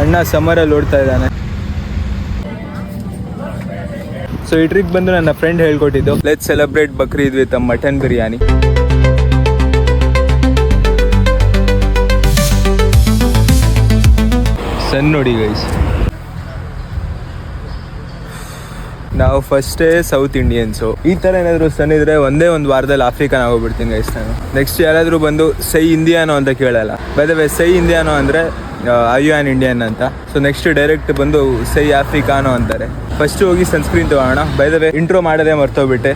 ಅಣ್ಣ ಸಮರಲ್ಲಿ ಓಡ್ತಾ ಇದ್ದಾನೆ. ಸೊ ಈ ಟ್ರಿಕ್ ಬಂದು ನನ್ನ ಫ್ರೆಂಡ್ ಹೇಳ್ಕೊಟ್ಟಿದ್ದು. Let's celebrate Bakrid with mutton biryani. Sun ನೋಡಿ ಗೈಸ್, ನಾವು ಫಸ್ಟೇ ಸೌತ್ ಇಂಡಿಯನ್ಸು. ಈ ಥರ ಏನಾದರೂ ಸನ್ ಇದ್ರೆ ಒಂದೇ ಒಂದು ವಾರದಲ್ಲಿ ಆಫ್ರಿಕಾನ ಹೋಗ್ಬಿಡ್ತೀನಿ ಗೈಸ್ ನಾನು. ನೆಕ್ಸ್ಟ್ ಯಾರಾದರೂ ಬಂದು ಸೈ ಇಂಡಿಯಾನೋ ಅಂತ ಕೇಳಲ್ಲ. ಬೈ ದ ವೇ ಸೈ ಇಂಡಿಯಾನೋ ಅಂದರೆ ಐ ಯು ಆ್ಯನ್ ಇಂಡಿಯನ್ ಅಂತ. ಸೊ ನೆಕ್ಸ್ಟ್ ಡೈರೆಕ್ಟ್ ಬಂದು ಸೈ ಆಫ್ರಿಕಾನೋ ಅಂತಾರೆ. ಫಸ್ಟ್ ಹೋಗಿ ಸನ್ಸ್ಕ್ರೀನ್ ತೊಗೋಣ. ಬೈ ದ ವೇ ಇಂಟ್ರೋ ಮಾಡೋದೇ ಮರ್ತೋಗ್ಬಿಟ್ಟೆ.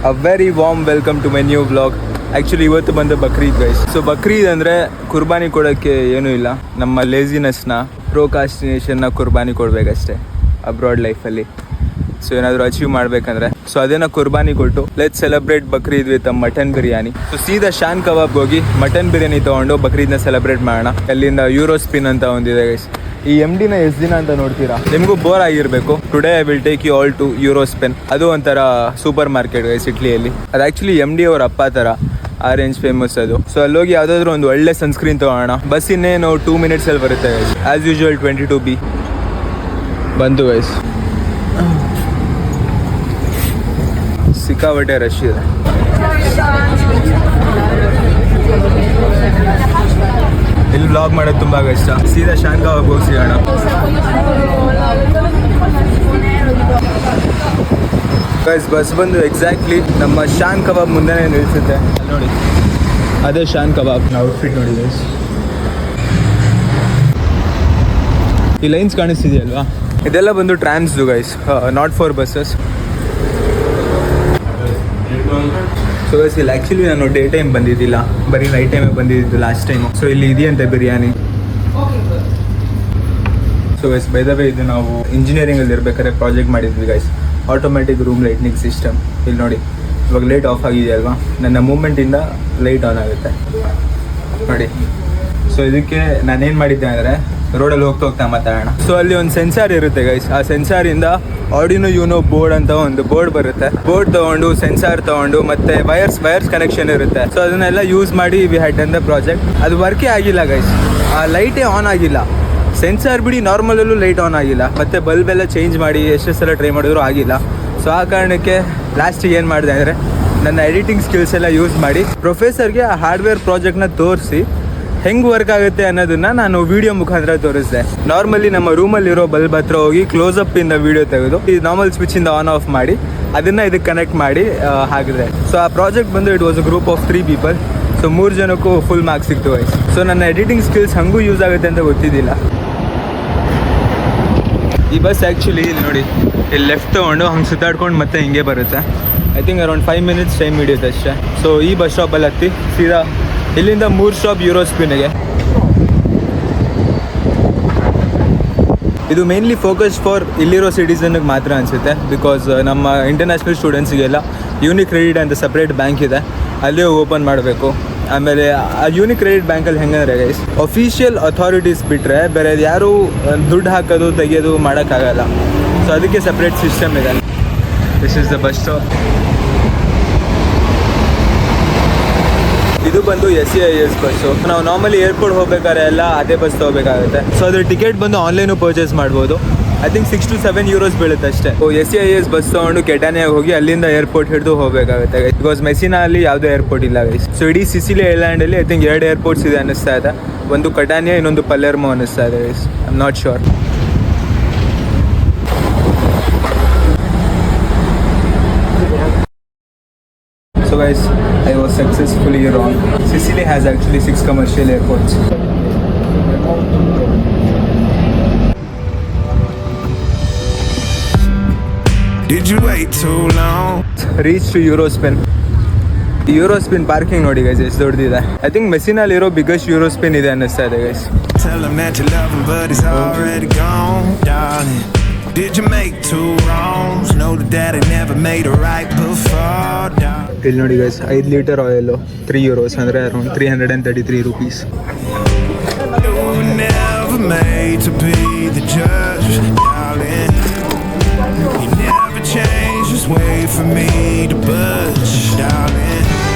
A very warm welcome to my new vlog. Actually ಇವತ್ತು ಬಂದು ಬಕ್ರೀದ್ ಗೈಸ್. ಸೊ ಬಕ್ರೀದ್ ಅಂದರೆ ಕುರ್ಬಾನಿ ಕೊಡೋಕ್ಕೆ ಏನೂ ಇಲ್ಲ. ನಮ್ಮ ಲೇಸಿನೆಸ್ನ, ಪ್ರೋಕಾಸ್ಟಿನೇಷನ್ನ ಕುರ್ಬಾನಿ ಕೊಡಬೇಕಷ್ಟೇ ಅಬ್ರಾಡ್ ಲೈಫಲ್ಲಿ. ಸೊ ಏನಾದರೂ ಅಚೀವ್ ಮಾಡಬೇಕಂದ್ರೆ ಸೊ ಅದನ್ನು ಕುರ್ಬಾನಿ ಕೊಟ್ಟು let's celebrate Bakrid with mutton biryani. So ಸೀದಾ ಶಾನ್ ಕಬಾಬ್ಗೆ ಹೋಗಿ ಮಟನ್ ಬಿರಿಯಾನಿ ತೊಗೊಂಡು ಬಕ್ರೀದ್ನ ಸೆಲೆಬ್ರೇಟ್ ಮಾಡೋಣ. ಅಲ್ಲಿಂದ ಯೂರೋ ಸ್ಪಿನ್ ಅಂತ ಒಂದಿದೆ ಗೈಸ್. ಈ MDನ ಎಷ್ಟು ದಿನ ಅಂತ ನೋಡ್ತೀರಾ? ನಿಮಗೂ ಬೋರ್ ಆಗಿರಬೇಕು. Today I will take you all to Euro spin. ಅದು ಒಂಥರ ಸೂಪರ್ ಮಾರ್ಕೆಟ್ ಗೈಸ್ ಇಟ್ಲಿಯಲ್ಲಿ. ಅದು ಆ್ಯಕ್ಚುಲಿ MD ಅವ್ರ ಅಪ್ಪ ಥರ ಆ ರೇಂಜ್ ಫೇಮಸ್ ಅದು. ಸೊ ಅಲ್ಲೋಗಿ ಯಾವುದಾದ್ರೂ ಒಂದು ಒಳ್ಳೆ ಸನ್ಸ್ಕ್ರೀನ್ ತೊಗೋಣ. ಬಸ್ ಇನ್ನೇನು 2 ಮಿನಿಟ್ಸಲ್ಲಿ ಬರುತ್ತೆ ಗೈಸ್. ಆ್ಯಸ್ ಯೂಶುವಲ್ 22B ಬಂತು ಗೈಸ್. ಸಿಕ್ಕಾಪಟ್ಟೆ ರಶ್ ಇದೆ. ಇಲ್ಲಿ ವ್ಲಾಗ್ ಮಾಡೋದು ತುಂಬ ಕಷ್ಟ. ಸೀದಾ ಶಾನ್ ಕಬಾಬ್ ಹೋಗಿ ಸಿಗೋಣ. ಗೈಸ್ ಬಸ್ ಬಂದು ಎಕ್ಸಾಕ್ಟ್ಲಿ ನಮ್ಮ ಶಾನ್ ಕಬಾಬ್ ಮುಂದೆನೇ ನಿಲ್ಲಿಸುತ್ತೆ. ನೋಡಿ ಅದೇ ಶಾನ್ ಕಬಾಬ್. ಔಟ್ಫಿಟ್ ನೋಡಿ ಗೈಸ್. ಈ ಲೈನ್ಸ್ ಕಾಣಿಸ್ತಿದೆಯಲ್ವಾ, ಇದೆಲ್ಲ ಬಂದು ಟ್ರಾಮ್ಸ್ದು guys, not for busses. So guys ಇಲ್ಲಿ ಆ್ಯಕ್ಚುಲಿ ನಾನು ಡೇ ಟೈಮ್ ಬಂದಿದ್ದಿಲ್ಲ, ಬರೀ ನೈಟ್ ಟೈಮೇ ಬಂದಿದ್ದು ಲಾಸ್ಟ್ ಟೈಮು. ಸೊ ಇಲ್ಲಿ ಇದೆಯಂತೆ biryani. So guys by the way ಇದು ನಾವು ಇಂಜಿನಿಯರಿಂಗಲ್ಲಿ ಇರ್ಬೇಕಾದ್ರೆ ಪ್ರಾಜೆಕ್ಟ್ ಮಾಡಿದ್ವಿ guys, automatic room lightning system. ಇಲ್ಲಿ ನೋಡಿ ಇವಾಗ ಲೈಟ್ ಆಫ್ ಆಗಿದೆಯಲ್ವಾ, ನನ್ನ ಮೂಮೆಂಟಿಂದ ಲೈಟ್ ಆನ್ ಆಗುತ್ತೆ ನೋಡಿ. ಸೊ ಇದಕ್ಕೆ ನಾನೇನು ಮಾಡಿದ್ದೆ ಅಂದರೆ ರೋಡಲ್ಲಿ ಹೋಗ್ತಾ ಮಾತಾಡೋಣ. ಸೊ ಅಲ್ಲಿ ಒಂದು ಸೆನ್ಸಾರ್ ಇರುತ್ತೆ ಗೈಸ್. ಆ ಸೆನ್ಸಾರಿಂದ ಆರ್ಡಿನೋ ಯೂನೋ ಬೋರ್ಡ್ ಅಂತ ಒಂದು ಬೋರ್ಡ್ ಬರುತ್ತೆ. ಬೋರ್ಡ್ ತೊಗೊಂಡು ಸೆನ್ಸಾರ್ ತೊಗೊಂಡು ಮತ್ತೆ ವಯರ್ಸ್ ಕನೆಕ್ಷನ್ ಇರುತ್ತೆ. ಸೊ ಅದನ್ನೆಲ್ಲ ಯೂಸ್ ಮಾಡಿ we had done the project. ಅದು ವರ್ಕೇ ಆಗಿಲ್ಲ ಗೈಸ್, ಆ ಲೈಟೇ ಆನ್ ಆಗಿಲ್ಲ. ಸೆನ್ಸಾರ್ ಬಿಡಿ ನಾರ್ಮಲಲ್ಲೂ ಲೈಟ್ ಆನ್ ಆಗಿಲ್ಲ. ಮತ್ತೆ ಬಲ್ಬೆಲ್ಲ ಚೇಂಜ್ ಮಾಡಿ ಎಷ್ಟು ಸಲ ಟ್ರೈ ಮಾಡಿದ್ರು ಆಗಿಲ್ಲ. ಸೊ ಆ ಕಾರಣಕ್ಕೆ ಲಾಸ್ಟಿಗೆ ಏನು ಮಾಡಿದೆ ಅಂದರೆ ನನ್ನ ಎಡಿಟಿಂಗ್ ಸ್ಕಿಲ್ಸ್ ಎಲ್ಲ ಯೂಸ್ ಮಾಡಿ ಪ್ರೊಫೆಸರ್ಗೆ ಆ ಹಾರ್ಡ್ವೇರ್ ಪ್ರಾಜೆಕ್ಟ್ನ ತೋರಿಸಿ ಹೆಂಗೆ ವರ್ಕ್ ಆಗುತ್ತೆ ಅನ್ನೋದನ್ನ ನಾನು ವಿಡಿಯೋ ಮುಖಾಂತರ ತೋರಿಸಿದೆ. ನಾರ್ಮಲಿ ನಮ್ಮ ರೂಮಲ್ಲಿರೋ ಬಲ್ಬ್ ಹತ್ರ ಹೋಗಿ ಕ್ಲೋಸಪ್ ಇಂದ ವಿಡಿಯೋ ತೆಗೆದು ಈ ನಾರ್ಮಲ್ ಸ್ವಿಚ್ ಇಂದ ಆನ್ ಆಫ್ ಮಾಡಿ ಅದನ್ನ ಇದಕ್ಕೆ ಕನೆಕ್ಟ್ ಮಾಡಿ ಹಾಕಿದೆ. ಸೊ ಆ ಪ್ರಾಜೆಕ್ಟ್ ಬಂದು it was a group of 3 people. So 3 ಜನಕ್ಕೂ ಫುಲ್ ಮಾರ್ಕ್ಸ್ ಸಿಕ್ತು ವೈಸ್. ಸೊ ನನ್ನ ಎಡಿಟಿಂಗ್ ಸ್ಕಿಲ್ಸ್ ಹಂಗೂ ಯೂಸ್ ಆಗುತ್ತೆ ಅಂತ ಗೊತ್ತಿದ್ದಿಲ್ಲ. ಈ ಬಸ್ ಆ್ಯಕ್ಚುಲಿ ಇಲ್ಲಿ ನೋಡಿ, ಇಲ್ಲಿ ಲೆಫ್ಟ್ ತೊಗೊಂಡು ಹಂಗೆ ಸುತ್ತಾಡ್ಕೊಂಡು ಮತ್ತೆ ಹಿಂಗೆ ಬರುತ್ತೆ. I think around 5 minutes time ಹಿಡಿಯುತ್ತೆ ಅಷ್ಟೇ. ಸೊ ಈ ಬಸ್ ಸ್ಟಾಪಲ್ಲಿ ಹತ್ತಿ ಸೀದಾ ಇಲ್ಲಿಂದ 3 ಸ್ಟಾಪ್ ಯೂರೋ ಸ್ಪಿನ್ಗೆ. ಇದು ಮೇನ್ಲಿ ಫೋಕಸ್ ಫಾರ್ ಇಲ್ಲಿರೋ ಸಿಟಿಸನ್ಗೆ ಮಾತ್ರ ಅನಿಸುತ್ತೆ. ಬಿಕಾಸ್ ನಮ್ಮ ಇಂಟರ್ನ್ಯಾಷನಲ್ ಸ್ಟೂಡೆಂಟ್ಸಿಗೆಲ್ಲ ಯೂನಿಕ್ ಕ್ರೆಡಿಟ್ ಅಂತ ಸಪ್ರೇಟ್ ಬ್ಯಾಂಕ್ ಇದೆ, ಅಲ್ಲಿ ಓಪನ್ ಮಾಡಬೇಕು. ಆಮೇಲೆ ಆ ಯೂನಿಕ್ ಕ್ರೆಡಿಟ್ ಬ್ಯಾಂಕಲ್ಲಿ ಹೆಂಗಂದರೆ ಗೈಸ್, ಅಫಿಷಿಯಲ್ ಅಥಾರಿಟೀಸ್ ಬಿಟ್ಟರೆ ಬೇರೆ ಯಾರೂ ದುಡ್ಡು ಹಾಕೋದು ತೆಗೆಯೋದು ಮಾಡೋಕ್ಕಾಗಲ್ಲ. ಸೊ ಅದಕ್ಕೆ ಸಪ್ರೇಟ್ ಸಿಸ್ಟಮ್ ಇದೆ. This is the bus stop. ಇದು ಬಂದು SEIS ಬಸ್ಸು. ನಾವು ನಾರ್ಮಲಿ ಏರ್ಪೋರ್ಟ್ ಹೋಗ್ಬೇಕಾದ್ರೆ ಎಲ್ಲ ಅದೇ ಬಸ್ ತೊಗೋಬೇಕಾಗುತ್ತೆ. ಸೊ ಅದ್ರ ಟಿಕೆಟ್ ಬಂದು ಆನ್ಲೈನು ಪರ್ಚೇಸ್ ಮಾಡ್ಬೋದು. ಐ ಥಿಂಕ್ 6 to 7 euros ಬೀಳುತ್ತೆ ಅಷ್ಟೇ. SEIS ಬಸ್ ತೊಗೊಂಡು ಕೆಟಾನಿಯಾಗಿ ಹೋಗಿ ಅಲ್ಲಿಂದ ಏರ್ಪೋರ್ಟ್ ಹಿಡಿದು ಹೋಗಬೇಕಾಗುತ್ತೆ. ಬಿಕಾಸ್ ಮೆಸಿನಾ ಅಲ್ಲಿ ಯಾವುದೇ ಏರ್ಪೋರ್ಟ್ ಇಲ್ಲ ಗೈಸ್. ಸೊ ಇಡೀ ಸಿಸಿಲಿ ಐಲ್ಯಾಂಡಲ್ಲಿ ಐ ಥಿಂಕ್ 2 ಏರ್ಪೋರ್ಟ್ಸ್ ಇದೆ ಅನ್ನಿಸ್ತಾ ಇದೆ. ಒಂದು ಕಟಾನಿಯಾ, ಇನ್ನೊಂದು ಪಲೆರ್ಮೋ ಅನ್ನಿಸ್ತಾ ಇದೆ guys. I am not sure. So guys, I was successfully wrong. Sicily has actually 6 commercial airports. Did you wait too long? Reach to Eurospin. Eurospin parking ನೋಡಿ guys ಎಷ್ಟು ದೊಡ್ಡದಿದೆ. I think ಮೆಸಿನಲ್ಲಿ ಇರೋ biggest Eurospin ಇದೆ ಅನ್ನಿಸ್ತಾ ಇದೆ guys. Tell him that you love him but he's already gone, darling. Did you make 2 wrongs? Know that I never made it right before, darling. ಇಲ್ಲಿ ನೋಡಿ guys, 5 litre oil 3 euros ಅಂದರೆ around 333 rupees. You were never made to be the judge, darling. You never change, just wait for me to budge, darling.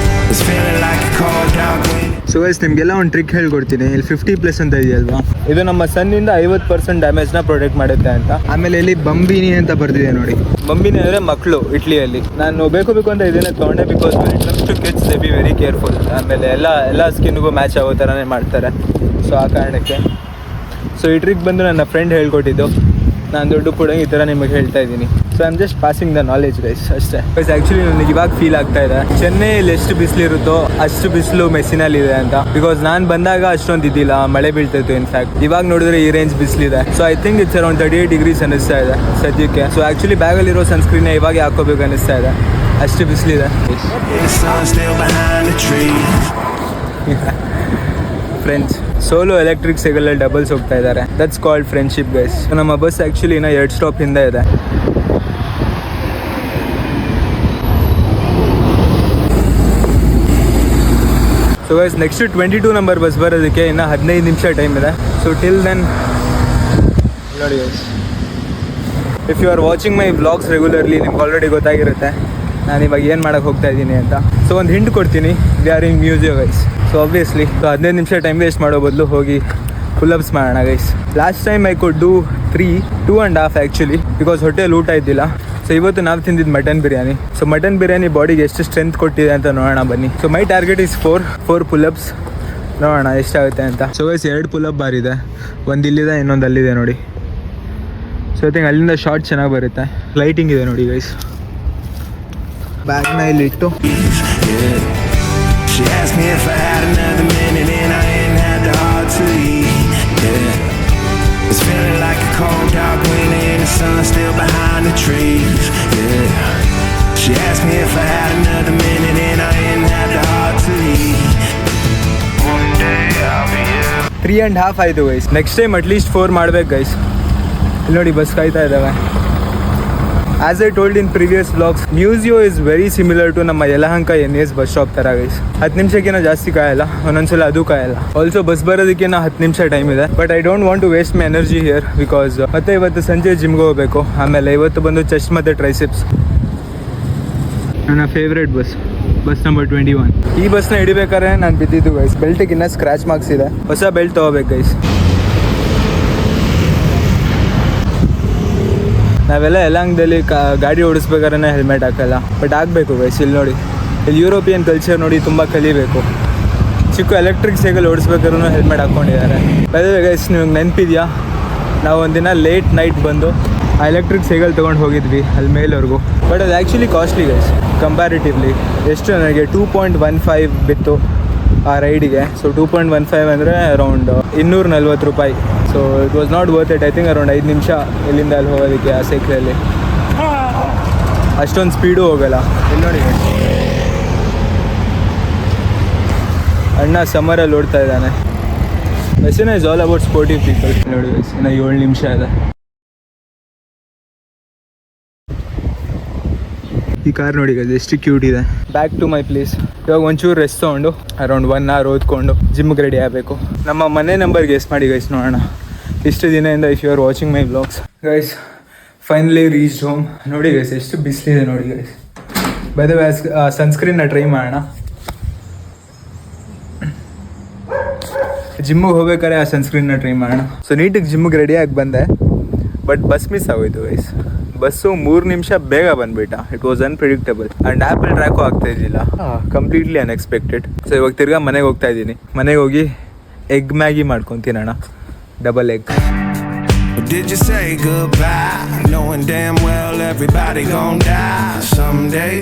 It's feeling like a cold dog. So guys ನಿಮಗೆಲ್ಲ ಒಂದು trick ಹೇಳ್ಕೊಡ್ತೀನಿ. ಇಲ್ಲಿ 50+ ಅಂತ ಇದೆಯಲ್ವಾ, ಇದು ನಮ್ಮ ಸನ್ನಿಂದ 50% ಡ್ಯಾಮೇಜ್ನ protect ಮಾಡುತ್ತೆ ಅಂತ. ಆಮೇಲೆ ಇಲ್ಲಿ ಬಂಬಿನಿ ಅಂತ ಬರ್ದಿದೆ ನೋಡಿ. ಬಂಬಿನಿ ಅಂದರೆ ಮಕ್ಕಳು ಇಟ್ಲಿಯಲ್ಲಿ. ನಾನು ಬೇಕು ಅಂತ ಇದನ್ನೇ ತೊಗೊಂಡೆ, because when it comes to kids they be very careful. ಆಮೇಲೆ ಎಲ್ಲ ಸ್ಕಿನ್ಗೂ ಮ್ಯಾಚ್ ಆಗೋ ಥರನೇ ಮಾಡ್ತಾರೆ. ಸೊ ಆ ಕಾರಣಕ್ಕೆ ಸೊ ಈ ಟ್ರಿಕ್ ಬಂದು ನನ್ನ ಫ್ರೆಂಡ್ ಹೇಳ್ಕೊಟ್ಟಿದ್ದು. ನಾನು ದುಡ್ಡು ಕೂಡ ಈ ಥರ ನಿಮಗೆ ಹೇಳ್ತಾ ಇದ್ದೀನಿ. So I am just passing the knowledge guys ಅಷ್ಟೇ. ಗೈಸ್ ಆ್ಯಕ್ಚುಲಿ ನನಗೆ ಇವಾಗ ಫೀಲ್ ಆಗ್ತಾ ಇದೆ ಚೆನ್ನೈಯಲ್ಲಿ ಎಷ್ಟು ಬಿಸಿಲಿರುತ್ತೋ ಅಷ್ಟು ಬಿಸಿಲು ಮೆಸ್ಸಿನಲ್ಲಿ ಇದೆ ಅಂತ. ಬಿಕಾಸ್ ನಾನು ಬಂದಾಗ ಅಷ್ಟೊಂದು ಇದ್ದಿಲ್ಲ, ಮಳೆ ಬೀಳ್ತಾಯಿತ್ತು. ಇನ್ಫ್ಯಾಕ್ಟ್ ಇವಾಗ ನೋಡಿದ್ರೆ ಈ ರೇಂಜ್ ಬಿಸಿಲಿದೆ. So I think it's around 38 degrees ಅನ್ನಿಸ್ತಾ ಇದೆ ಸದ್ಯಕ್ಕೆ. ಸೊ ಆ್ಯಕ್ಚುಲಿ ಬ್ಯಾಗಲ್ಲಿರೋ ಸನ್ಸ್ಕ್ರೀನ್ ಇವಾಗ ಹಾಕೋಬೇಕು ಅನ್ನಿಸ್ತಾ ಇದೆ, ಅಷ್ಟು ಬಿಸಿಲಿದೆ. ಫ್ರೆಂಡ್ಸ್, ಸೋಲೋ ಎಲೆಕ್ಟ್ರಿಕ್ ಸೈಕಲಲ್ಲಿ ಡಬಲ್ಸ್ ಹೋಗ್ತಾ ಇದ್ದಾರೆ. That's called friendship guys. ನಮ್ಮ ಬಸ್ ಆ್ಯಕ್ಚುಲಿ ಇನ್ನೂ 2 ಸ್ಟಾಪ್ ಹಿಂದೆ ಇದೆ. So guys next 22 number bus ಬರೋದಕ್ಕೆ ಇನ್ನು 15 ನಿಮಿಷ ಟೈಮ್ ಇದೆ. ಸೊ ಟಿಲ್ ದೆನ್ ನೋಡಿ guys, if you are watching my vlogs regularly ನಿಮ್ಗೆ ಆಲ್ರೆಡಿ ಗೊತ್ತಾಗಿರುತ್ತೆ ನಾನು ಇವಾಗ ಏನು ಮಾಡೋಕ್ಕೆ ಹೋಗ್ತಾ ಇದ್ದೀನಿ ಅಂತ. ಸೊ ಒಂದು ಹಿಂಟ್ ಕೊಡ್ತೀನಿ, we are in museum guys. So obviously 15 ನಿಮಿಷ ಟೈಮ್ ವೇಸ್ಟ್ ಮಾಡೋ ಬದಲು ಹೋಗಿ ಪುಲ್ಅಪ್ಸ್ ಮಾಡೋಣ guys. Last time I could do 2.5 actually, because hotel ಊಟ ಇದ್ದಿಲ್ಲ. ಸೊ ಇವತ್ತು ನಾವು ತಿಂದಿದ್ದು mutton biryani. So mutton biryani ಬಾಡಿಗೆ ಎಷ್ಟು ಸ್ಟ್ರೆಂತ್ ಕೊಟ್ಟಿದೆ ಅಂತ ನೋಡೋಣ ಬನ್ನಿ. So my target is 4 pull-ups. ನೋಡೋಣ ಎಷ್ಟಾಗುತ್ತೆ ಅಂತ. ಸೊ ಗೈಸ್ 2 ಪುಲ್ಅಪ್ ಬಾರ್ ಇದೆ, ಒಂದು ಇಲ್ಲಿದೆ ಇನ್ನೊಂದು ಅಲ್ಲಿದೆ ನೋಡಿ. ಸೊ ಐ ಥಿಂಕ್ ಅಲ್ಲಿಂದ ಶಾರ್ಟ್ ಚೆನ್ನಾಗಿ ಬರುತ್ತೆ. ಲೈಟಿಂಗ್ ಇದೆ ನೋಡಿ ಗೈಸ್. ಬ್ಯಾಗ್ನ ಇಲ್ಲಿ ಇಟ್ಟು She asked me if I had another minute and I ain't had the heart to leave. Yeah, it's feeling like a cold dark winter and the sun still behind the trees. Yeah, she asked me if I had another minute and I ain't had the heart to leave. One day I'll be here. 3.5 ಆಯಿತು guys. Next time at least 4 ಮಾಡ್ಬೇಕು guys. ಇಲ್ಲಿ ನೋಡಿ bus ಕಾಯ್ತಾ ಇದ್ದಾವೆ. As I told in previous vlogs, Museo is very similar to ನಮ್ಮ Yelahanka NS bus stop ಥರ guys. 10 ನಿಮಿಷಕ್ಕಿಂತ ಜಾಸ್ತಿ ಕಾಯಲ್ಲ, ಒಂದೊಂದ್ಸಲ ಅದು ಕಾಯಲ್ಲ. ಆಲ್ಸೋ ಬಸ್ ಬರೋದಕ್ಕೆ 10 ನಿಮಿಷ ಟೈಮ್ ಇದೆ. But I don't want to waste my energy here, because ಮತ್ತೆ ಇವತ್ತು ಸಂಜೆ ಜಿಮ್ಗೆ ಹೋಗಬೇಕು. ಆಮೇಲೆ ಇವತ್ತು ಬಂದು ಚೆಸ್ಟ್ ಮತ್ತು ಟ್ರೈಸಿಪ್ಸ್. ನನ್ನ ಫೇವ್ರೇಟ್ ಬಸ್ ನಂಬರ್ 21. ಈ ಬಸ್ನ ಹಿಡಿಬೇಕಾದ್ರೆ ನಾನು ಬಿದ್ದಿದ್ದು ಗೈಸ್. ಬೆಲ್ಟಿಗಿನ್ನ ಸ್ಕ್ರ್ಯಾಚ್ ಮಾರ್ಕ್ಸ್ ಇದೆ. ಹೊಸ ಬೆಲ್ಟ್ ತೊಗೋಬೇಕು ಗೈಸ್. ನಾವೆಲ್ಲ ಯಲಹಂಕದಲ್ಲಿ ಗಾಡಿ ಓಡಿಸ್ಬೇಕಾದ್ರೆ ಹೆಲ್ಮೆಟ್ ಹಾಕಲ್ಲ, ಬಟ್ ಆಗಬೇಕು ಗೈಸ್. ಇಲ್ಲಿ ನೋಡಿ, ಇಲ್ಲಿ ಯುರೋಪಿಯನ್ ಕಲ್ಚರ್ ನೋಡಿ ತುಂಬ ಕಲಿಬೇಕು. ಚಿಕ್ಕ ಎಲೆಕ್ಟ್ರಿಕ್ ಸೈಕಲ್ ಓಡಿಸ್ಬೇಕಾದ್ರೂ ಹೆಲ್ಮೆಟ್ ಹಾಕ್ಕೊಂಡಿದ್ದಾರೆ. ಬೈ ಗೈಸ್, ನಿಮಗೆ ನೆನಪಿದೆಯಾ, ನಾವು ಒಂದಿನ ಲೇಟ್ ನೈಟ್ ಬಂದು ಆ ಎಲೆಕ್ಟ್ರಿಕ್ ಸೈಕಲ್ ತೊಗೊಂಡು ಹೋಗಿದ್ವಿ ಅಲ್ಲಿ ಮೇಲ್ವರೆಗೂ. ಬಟ್ ಅದು ಆ್ಯಕ್ಚುಲಿ ಕಾಸ್ಟ್ಲಿ ಗೈಸ್ ಕಂಪ್ಯಾರಿಟಿವ್ಲಿ. ಎಷ್ಟು ನನಗೆ 2.15 ಬಿತ್ತು ಆ ರೈಡಿಗೆ. ಸೊ 2.15 ಅಂದರೆ ಅರೌಂಡ್ 240 ರೂಪಾಯಿ. So it was not worth it. I think around 5 ನಿಮಿಷ ಇಲ್ಲಿಂದ ಅಲ್ಲಿ ಹೋಗೋದಕ್ಕೆ ಆ ಸೈಕಲಲ್ಲಿ. ಅಷ್ಟೊಂದು ಸ್ಪೀಡು ಹೋಗಲ್ಲ. ಇಲ್ಲಿ ನೋಡಿ ಅಣ್ಣ ಸಮ್ಮರಲ್ಲಿ ಓಡ್ತಾ ಇದ್ದಾನೆ. ಮೆಸ್ಸಿನ is all about sportive people. ನೋಡಿ ಇನ್ನು 7 ನಿಮಿಷ ಇದೆ. ಈ ಕಾರ್ ನೋಡಿ ಎಷ್ಟು ಕ್ಯೂಟ್ ಇದೆ. Back to my place. ಇವಾಗ ಒಂಚೂರು ರೆಸ್ಟ್ ತೊಗೊಂಡು ಅರೌಂಡ್ 1 hour ಓದ್ಕೊಂಡು ಜಿಮ್ಗೆ ರೆಡಿ ಆಗಬೇಕು. ನಮ್ಮ ಮನೆ ನಂಬರ್ ಗೆಸ್ ಮಾಡಿ ಗೈಸ್, ನೋಡೋಣ. ಇಷ್ಟು ದಿನದಿಂದ if you are watching my vlogs guys, finally reach home. ನೋಡಿ ಗೈಸ್ ಎಷ್ಟು ಬಿಸಿಲಿದೆ ನೋಡಿ ಗೈಸ್. ಬೈ ದ ವೇ ಸನ್ಸ್ಕ್ರೀನ್ನ ಟ್ರೈ ಮಾಡೋಣ. ಜಿಮ್ಮಿಗೆ ಹೋಗ್ಬೇಕಾದ್ರೆ ಆ ಸನ್ಸ್ಕ್ರೀನ್ನ ಟ್ರೈ ಮಾಡೋಣ. ಸೊ ನೀಟಿಗೆ ಜಿಮ್ಮಿಗೆ ರೆಡಿಯಾಗಿ ಬಂದೆ, ಬಟ್ ಬಸ್ ಮಿಸ್ ಆಗೋಯ್ತು ಗೈಸ್. ಬಸ್ಸು 3 ನಿಮಿಷ ಬೇಗ ಬಂದುಬಿಟ್ಟ. It was unpredictable. And Apple track ಆಗ್ತಾ ಇದ್ದಿಲ್ಲ. Completely unexpected. ಸೊ ಇವಾಗ ತಿರ್ಗಾ ಮನೆಗೆ ಹೋಗ್ತಾ ಇದ್ದೀನಿ. ಮನೆಗೆ ಹೋಗಿ ಎಗ್ ಮ್ಯಾಗಿ ಮಾಡ್ಕೊತೀನಣ್ಣ, double egg. Did you say goodbye, knowing damn well everybody gon' die someday?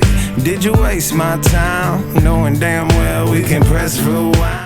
Did you waste my time, knowing damn well we can press rewind?